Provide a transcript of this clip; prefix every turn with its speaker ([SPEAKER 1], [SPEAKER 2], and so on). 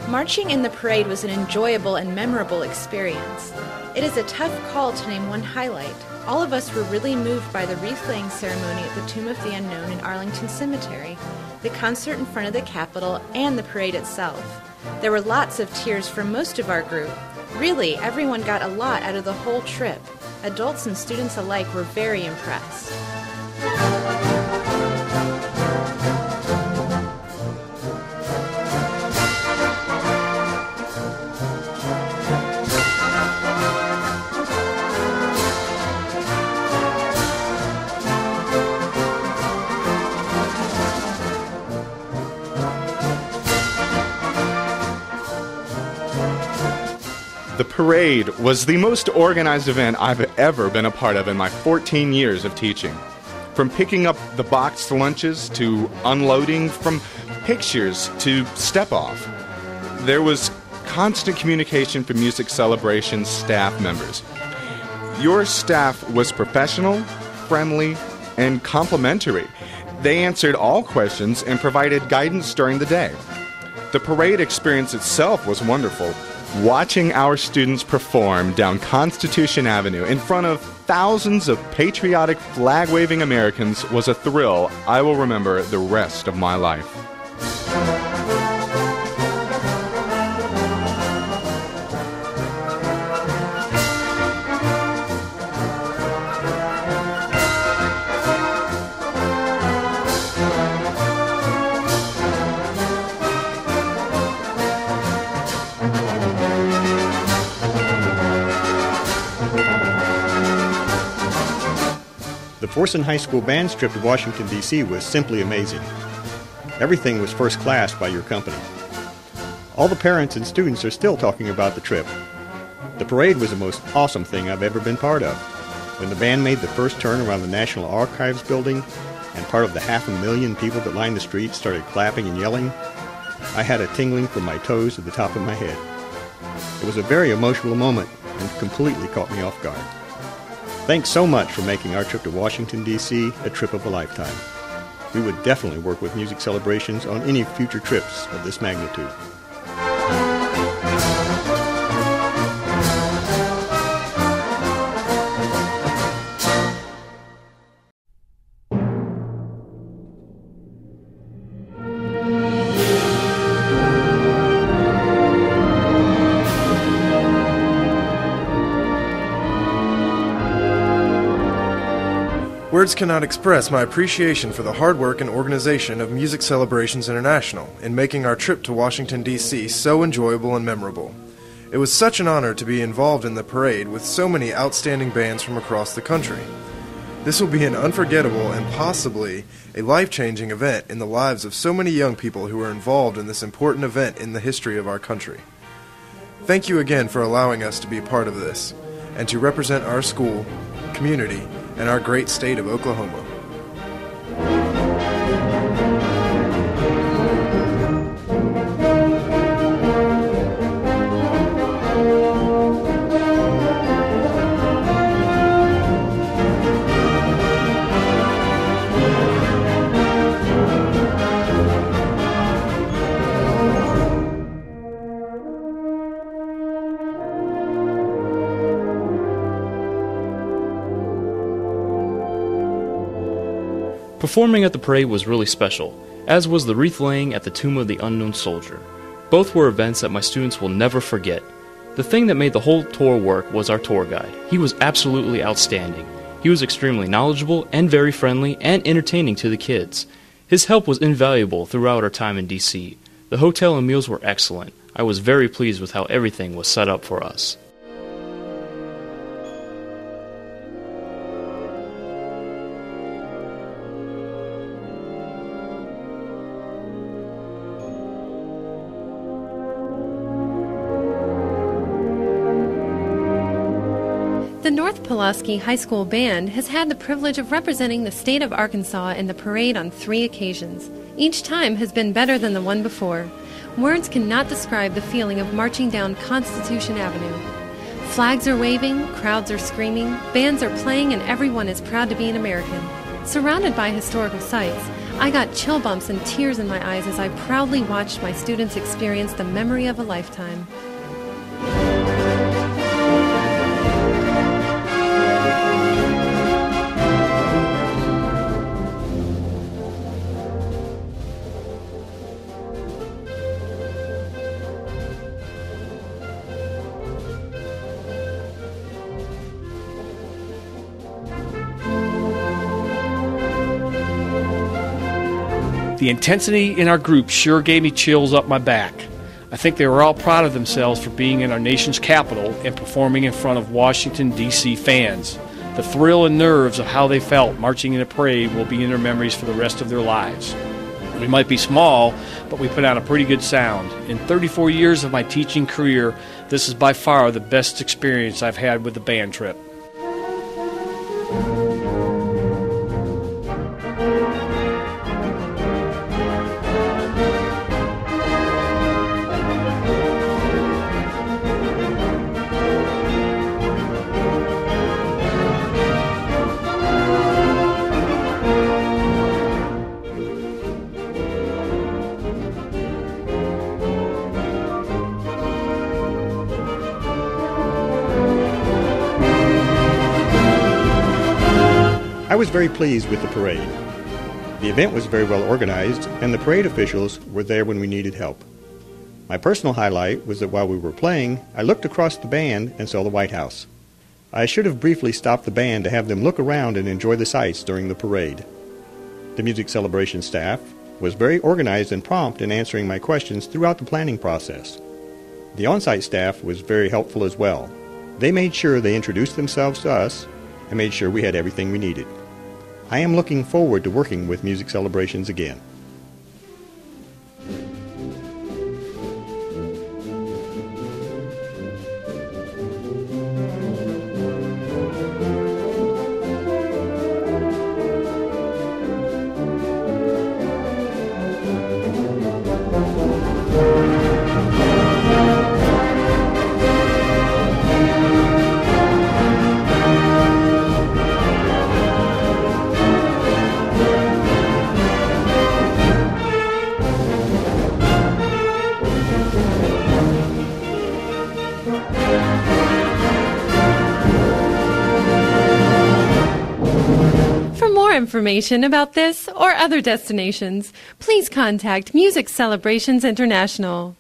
[SPEAKER 1] Marching in the parade was an enjoyable and memorable experience. It is a tough call to name one highlight. All of us were really moved by the wreath-laying ceremony at the Tomb of the Unknown in Arlington Cemetery, the concert in front of the Capitol, and the parade itself. There were lots of tears from most of our group. Really, everyone got a lot out of the whole trip. Adults and students alike were very impressed.
[SPEAKER 2] The parade was the most organized event I've ever been a part of in my 14 years of teaching. From picking up the boxed lunches to unloading, from pictures to step-off. There was constant communication from Music Celebration's staff members. Your staff was professional, friendly, and complimentary. They answered all questions and provided guidance during the day. The parade experience itself was wonderful. Watching our students perform down Constitution Avenue in front of thousands of patriotic flag-waving Americans was a thrill I will remember the rest of my life.
[SPEAKER 3] The Forsan High School band's trip to Washington, D.C. was simply amazing. Everything was first class by your company. All the parents and students are still talking about the trip. The parade was the most awesome thing I've ever been part of. When the band made the first turn around the National Archives building and part of the 500,000 people that lined the streets started clapping and yelling, I had a tingling from my toes to the top of my head. It was a very emotional moment and completely caught me off guard. Thanks so much for making our trip to Washington, D.C. a trip of a lifetime. We would definitely work with Music Celebrations on any future trips of this magnitude.
[SPEAKER 4] Words cannot express my appreciation for the hard work and organization of Music Celebrations International in making our trip to Washington, D.C. so enjoyable and memorable. It was such an honor to be involved in the parade with so many outstanding bands from across the country. This will be an unforgettable and possibly a life-changing event in the lives of so many young people who are involved in this important event in the history of our country. Thank you again for allowing us to be a part of this and to represent our school, community, and our great state of Oklahoma.
[SPEAKER 5] Performing at the parade was really special, as was the wreath laying at the Tomb of the Unknown Soldier. Both were events that my students will never forget. The thing that made the whole tour work was our tour guide. He was absolutely outstanding. He was extremely knowledgeable and very friendly and entertaining to the kids. His help was invaluable throughout our time in D.C. The hotel and meals were excellent. I was very pleased with how everything was set up for us.
[SPEAKER 6] North Pulaski High School Band has had the privilege of representing the state of Arkansas in the parade on 3 occasions. Each time has been better than the one before. Words cannot describe the feeling of marching down Constitution Avenue. Flags are waving, crowds are screaming, bands are playing, and everyone is proud to be an American. Surrounded by historical sites, I got chill bumps and tears in my eyes as I proudly watched my students experience the memory of a lifetime.
[SPEAKER 7] The intensity in our group sure gave me chills up my back. I think they were all proud of themselves for being in our nation's capital and performing in front of Washington, D.C. fans. The thrill and nerves of how they felt marching in a parade will be in their memories for the rest of their lives. We might be small, but we put out a pretty good sound. In 34 years of my teaching career, this is by far the best experience I've had with the band trip.
[SPEAKER 3] I was very pleased with the parade. The event was very well organized, and the parade officials were there when we needed help. My personal highlight was that while we were playing, I looked across the band and saw the White House. I should have briefly stopped the band to have them look around and enjoy the sights during the parade. The music celebration staff was very organized and prompt in answering my questions throughout the planning process. The on-site staff was very helpful as well. They made sure they introduced themselves to us and made sure we had everything we needed. I am looking forward to working with Music Celebrations again.
[SPEAKER 6] Information about this or other destinations, please contact Music Celebrations International.